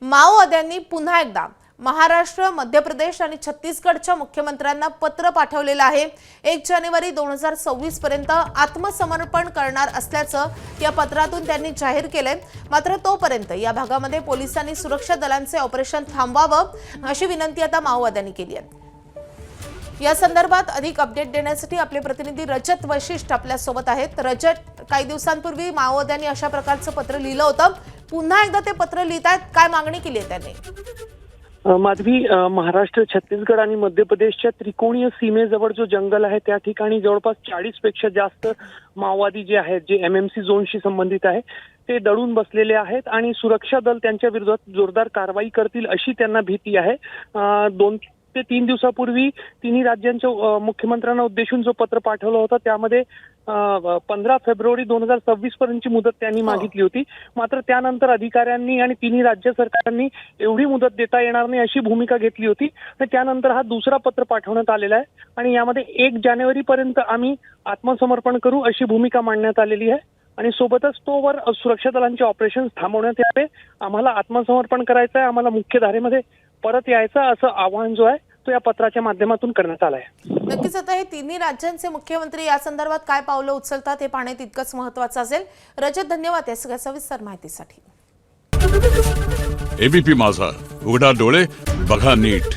माओवाद्यांनी पुन्हा एकदा महाराष्ट्र, मध्य प्रदेश आणि छत्तीसगडच्या मुख्यमंत्र्यांना पत्र पाठवलेलं आहे। 1 जानेवारी 2026 पर्यंत आत्मसमर्पण करणार असल्याचं या पत्रातून त्यांनी जाहीर केलंय। मात्र तोपर्यंत या भागामध्ये पोलिसांनी सुरक्षा दलांचे ऑपरेशन थांबवावं अशी विनंती आता माओवाद्यांनी केली आहे। या संदर्भात अधिक अपडेट देण्यासाठी आपले प्रतिनिधी रजत वैशिष्ट आपल्या सोबत आहेत। रजत, काही दिवसांपूर्वी माओवाद्यांनी अशा प्रकारचं पत्र लिहिलं होतं, पुन्हा एकदा ते पत्र लिहितात, काय मागणी केली आहे त्यांनी? माधवी, महाराष्ट्र, छत्तीसगड आणि मध्य प्रदेशच्या त्रिकोणीय सीमेजवळ जो जंगल आहे त्या ठिकाणी जवळपास 40 पेक्षा जास्त माओवादी जे आहेत, जे एमएमसी झोनशी संबंधित आहे, ते दडून बसलेले आहेत आणि सुरक्षा दल त्यांच्या विरोधात जोरदार कारवाई करतील अशी त्यांना भीती आहे। 2 ते 3 दिवसापूर्वी तिन्ही राज्यांच्या मुख्यमंत्र्यांना उद्देशून जो पत्र पाठवलं होतं त्यामध्ये 15 फेब्रुवारी 2026 पर्यंतची मुदत त्यांनी मागितली होती। मात्र त्यानंतर अधिकाऱ्यांनी आणि तिन्ही राज्य सरकारांनी एवढी मुदत देता येणार नाही अशी भूमिका घेतली होती आणि त्यानंतर हा दुसरा पत्र पाठवण्यात आलेला आहे आणि यामध्ये 1 जानेवारी पर्यंत आम्ही आत्मसमर्पण करू अशी भूमिका मांडण्यात आलेली आहे आणि सोबतच तोवर सुरक्षा दलांचे ऑपरेशन थांबवण्यात यावे, आम्हाला आत्मसमर्पण करायचं आहे, आम्हाला मुख्य धारेमध्ये परत यायचं असं आवाहन जो आहे तो या पत्राच्या माध्यमातून करण्यात आलं आहे। नक्कीच आता हे तिन्ही राज्यांचे मुख्यमंत्री या संदर्भात काय पावलं उचलतात हे पाहणे तितकंच महत्त्वाचं असेल। रजत, धन्यवाद या सगळ्या सविस्तर माहितीसाठी। एबीपी माझा, उघडा डोळे बघा नीट।